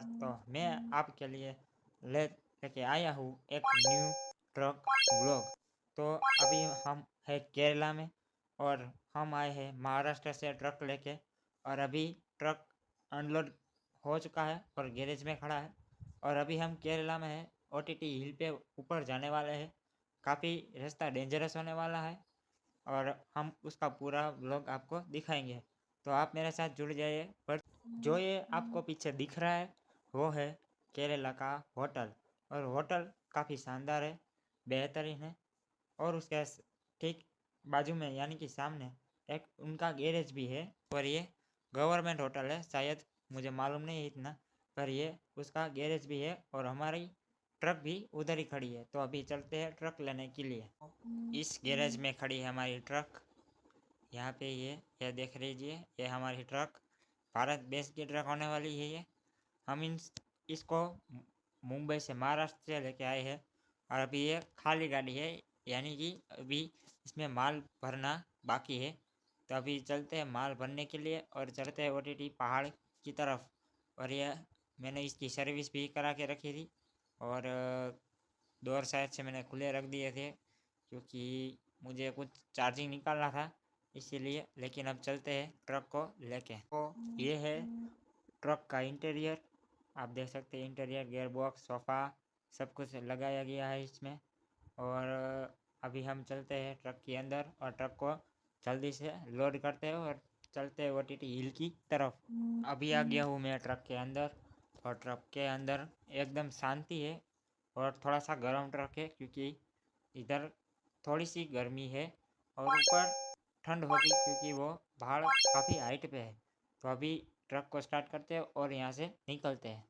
नमस्कार। तो मैं आपके लिए लेके आया हूँ एक न्यू ट्रक ब्लॉग। तो अभी हम है केरला में और हम आए हैं महाराष्ट्र से ट्रक लेके, और अभी ट्रक अनलोड हो चुका है और गैरेज में खड़ा है। और अभी हम केरला में है, ओटीटी हिल पे ऊपर जाने वाले हैं। काफ़ी रास्ता डेंजरस होने वाला है और हम उसका पूरा ब्लॉग आपको दिखाएंगे, तो आप मेरे साथ जुड़ जाइए। पर जो ये आपको पीछे दिख रहा है वो है केरला का होटल, और होटल काफ़ी शानदार है, बेहतरीन है। और उसके ठीक बाजू में यानी कि सामने एक उनका गैरेज भी है। और ये गवर्नमेंट होटल है, शायद मुझे मालूम नहीं इतना, पर ये उसका गैरेज भी है और हमारी ट्रक भी उधर ही खड़ी है। तो अभी चलते हैं ट्रक लेने के लिए। इस गैरेज में खड़ी है हमारी ट्रक। यहाँ पे ये देख लीजिए, ये हमारी ट्रक भारत देश की ट्रक होने वाली है। ये हम इसको मुंबई से महाराष्ट्र से लेके आए हैं और अभी ये खाली गाड़ी है, यानी कि अभी इसमें माल भरना बाकी है। तो अभी चलते हैं माल भरने के लिए और चलते हैं ओटीटी पहाड़ की तरफ। और ये मैंने इसकी सर्विस भी करा के रखी थी और डोर साइड से मैंने खुले रख दिए थे क्योंकि मुझे कुछ चार्जिंग निकालना था इसीलिए। लेकिन अब चलते हैं ट्रक को लेके। तो ये है ट्रक का इंटीरियर, आप देख सकते हैं। इंटीरियर, गियर बॉक्स, सोफ़ा सब कुछ लगाया गया है इसमें। और अभी हम चलते हैं ट्रक के अंदर और ट्रक को जल्दी से लोड करते हैं और चलते हैं ओटीटी हिल की तरफ। अभी आ गया हूँ मैं ट्रक के अंदर, और ट्रक के अंदर एकदम शांति है और थोड़ा सा गर्म ट्रक है क्योंकि इधर थोड़ी सी गर्मी है और ऊपर ठंड होगी क्योंकि वो पहाड़ काफ़ी हाइट पे है। तो अभी ट्रक को स्टार्ट करते हैं और यहाँ से निकलते हैं।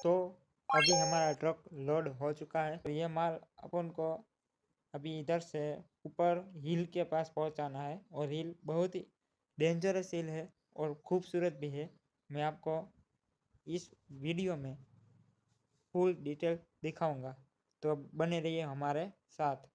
तो अभी हमारा ट्रक लोड हो चुका है। तो ये माल अपन को अभी इधर से ऊपर हिल के पास पहुंचाना है, और हिल बहुत ही डेंजरस हिल है और खूबसूरत भी है। मैं आपको इस वीडियो में फुल डिटेल दिखाऊंगा, तो बने रहिए हमारे साथ।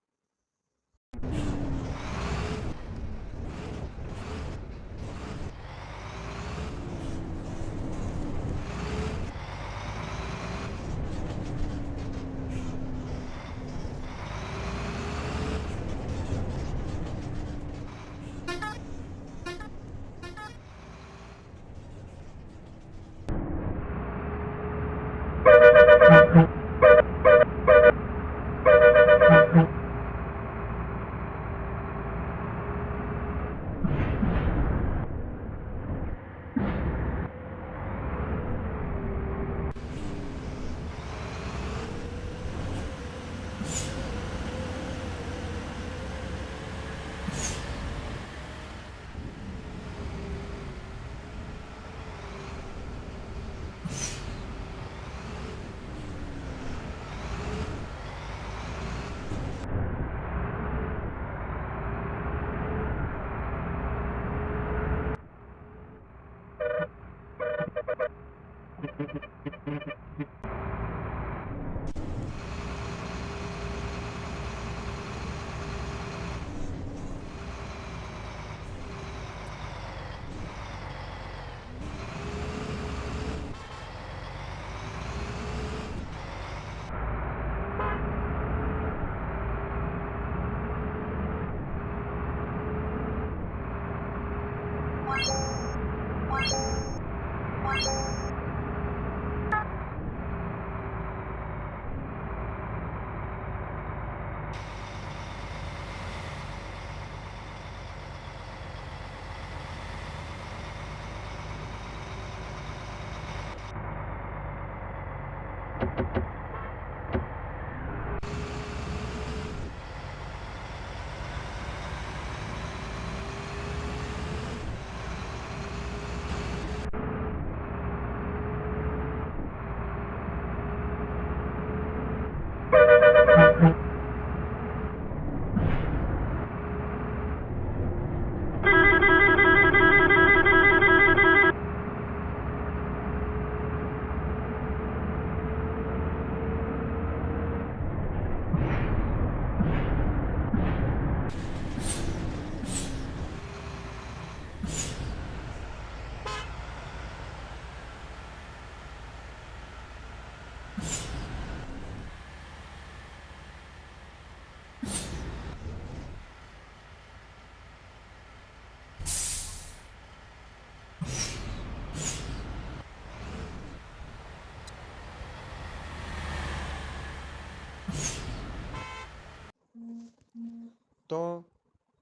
तो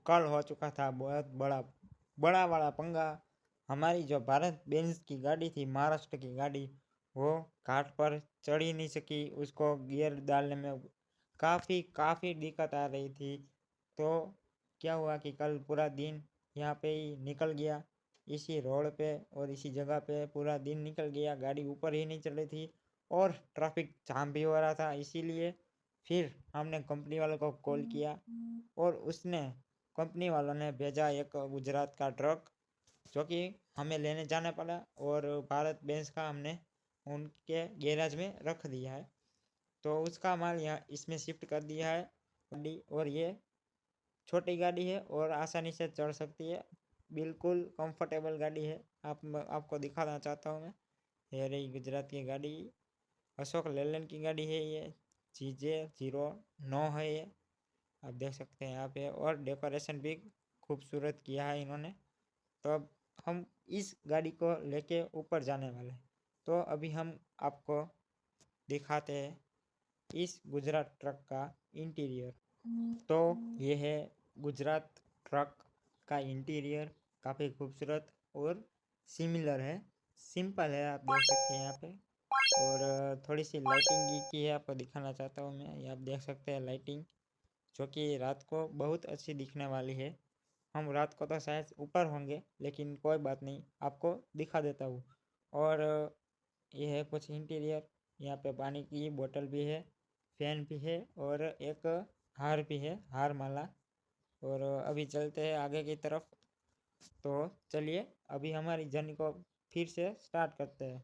कल हो चुका था बहुत बड़ा बड़ा वाला पंगा। हमारी जो भारत बेंज की गाड़ी थी, महाराष्ट्र की गाड़ी, वो घाट पर चढ़ ही नहीं सकी। उसको गियर डालने में काफ़ी दिक्कत आ रही थी। तो क्या हुआ कि कल पूरा दिन यहाँ पे ही निकल गया, इसी रोड पे और इसी जगह पे पूरा दिन निकल गया। गाड़ी ऊपर ही नहीं चल रही थी और ट्रैफिक जाम भी हो रहा था। इसीलिए फिर हमने कंपनी वालों को कॉल किया और उसने कंपनी वालों ने भेजा एक गुजरात का ट्रक, जो कि हमें लेने जाना पड़ा और भारत बेंज का हमने उनके गैराज में रख दिया है। तो उसका माल यहाँ इसमें शिफ्ट कर दिया है गाड़ी। और ये छोटी गाड़ी है और आसानी से चढ़ सकती है, बिल्कुल कंफर्टेबल गाड़ी है। आपको दिखाना चाहता हूँ मैं। ये रही गुजरात की गाड़ी, अशोक लेलैंड की गाड़ी है ये, GJ09 है ये, आप देख सकते हैं यहाँ पे। और डेकोरेशन भी खूबसूरत किया है इन्होंने। तो अब हम इस गाड़ी को लेके ऊपर जाने वाले हैं। तो अभी हम आपको दिखाते हैं इस गुजरात ट्रक का इंटीरियर। तो ये है गुजरात ट्रक का इंटीरियर, काफ़ी खूबसूरत और सिमिलर है, सिंपल है, आप देख सकते हैं यहाँ पे। और थोड़ी सी लाइटिंग की है, आपको दिखाना चाहता हूँ मैं। ये आप देख सकते हैं लाइटिंग, जो कि रात को बहुत अच्छी दिखने वाली है। हम रात को तो शायद ऊपर होंगे, लेकिन कोई बात नहीं, आपको दिखा देता हूँ। और ये है कुछ इंटीरियर। यहाँ पे पानी की बोतल भी है, फैन भी है और एक हार भी है, हार माला। और अभी चलते हैं आगे की तरफ। तो चलिए अभी हमारी जर्नी को फिर से स्टार्ट करते हैं।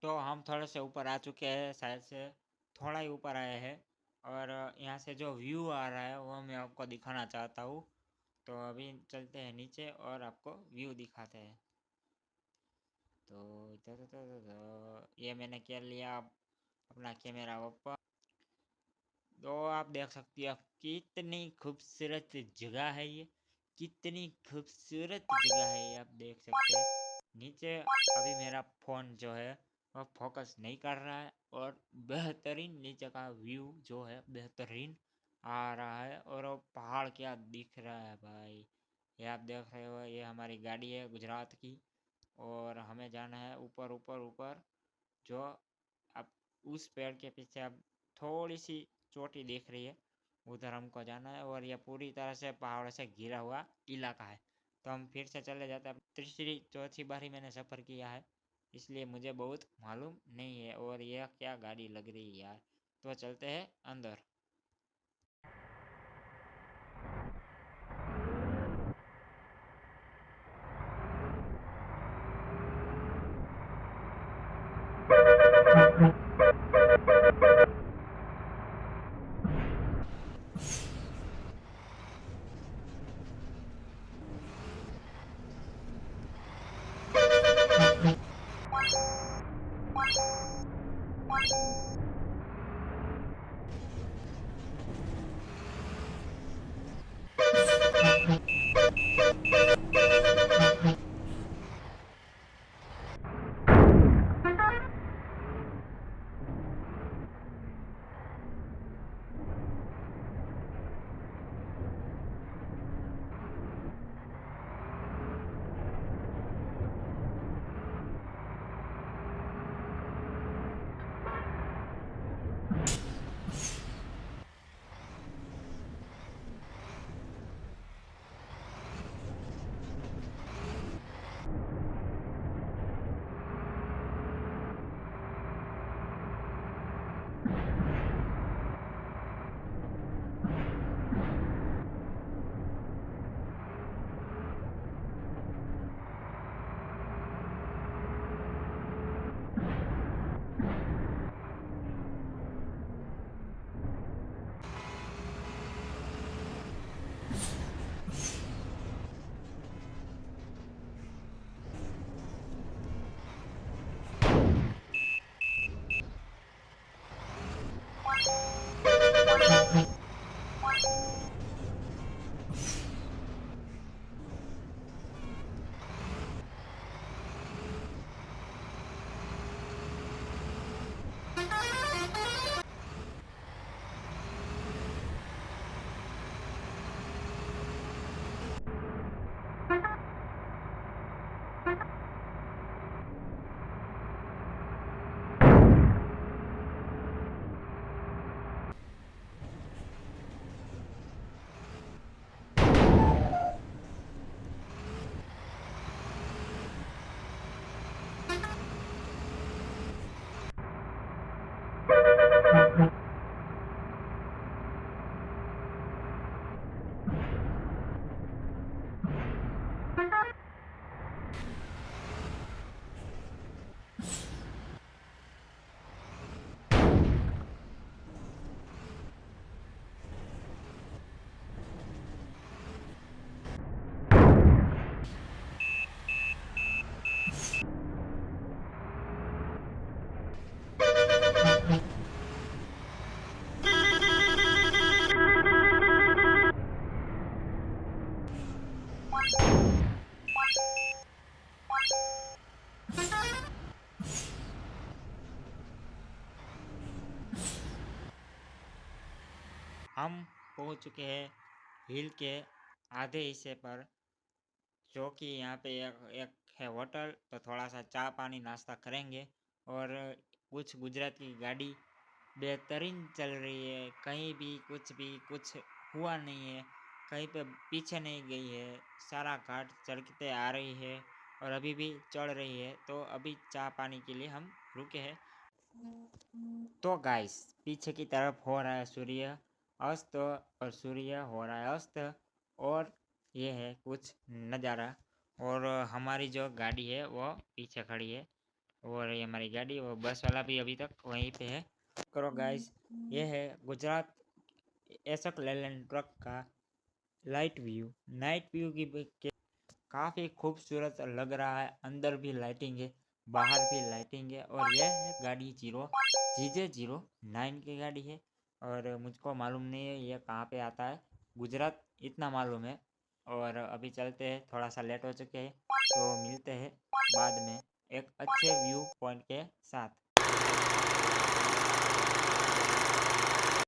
तो हम थोड़े से ऊपर आ चुके हैं, शायद से थोड़ा ही ऊपर आए हैं। और यहाँ से जो व्यू आ रहा है वो मैं आपको दिखाना चाहता हूँ। तो अभी चलते हैं नीचे और आपको व्यू दिखाते हैं। तो ये मैंने क्या लिया अपना कैमरा ऊपर। तो आप देख सकते हो कितनी खूबसूरत जगह है ये, कितनी खूबसूरत जगह है ये, आप देख सकते हैं। नीचे अभी मेरा फ़ोन जो है वह फोकस नहीं कर रहा है, और बेहतरीन नीचे का व्यू जो है बेहतरीन आ रहा है। और वो पहाड़ क्या दिख रहा है भाई, ये आप देख रहे हो। ये हमारी गाड़ी है गुजरात की, और हमें जाना है ऊपर ऊपर ऊपर। जो अब उस पेड़ के पीछे अब थोड़ी सी चोटी दिख रही है, उधर हमको जाना है। और यह पूरी तरह से पहाड़ों से घिरा हुआ इलाका है। तो हम फिर से चले जाते हैं। तीसरी चौथी बार ही मैंने सफ़र किया है, इसलिए मुझे बहुत मालूम नहीं है। और यह क्या गाड़ी लग रही है यार। तो चलते हैं अंदर। हम पहुंच चुके हैं हिल के आधे हिस्से पर, जो कि यहाँ पे एक है होटल। तो थोड़ा सा चाय पानी नाश्ता करेंगे। और कुछ गुजरात की गाड़ी बेहतरीन चल रही है, कहीं भी कुछ हुआ नहीं है, कहीं पे पीछे नहीं गई है। सारा घाट चढ़ते आ रही है और अभी भी चढ़ रही है। तो अभी चाय पानी के लिए हम रुके हैं। तो गाइस, पीछे की तरफ हो रहा है सूर्य अस्त, और सूर्य हो रहा है अस्त। और ये है कुछ नज़ारा। और हमारी जो गाड़ी है वो पीछे खड़ी है, और ये हमारी गाड़ी, वो बस वाला भी अभी तक वहीं पे है। करो गाइस, ये है गुजरात एशक लेलैंड ट्रक का लाइट व्यू। नाइट व्यू की काफ़ी खूबसूरत लग रहा है। अंदर भी लाइटिंग है, बाहर भी लाइटिंग है। और यह है गाड़ी GJ09 की गाड़ी है। और मुझको मालूम नहीं है ये कहाँ पे आता है, गुजरात इतना मालूम है। और अभी चलते हैं, थोड़ा सा लेट हो चुके हैं, तो मिलते हैं बाद में एक अच्छे व्यू पॉइंट के साथ।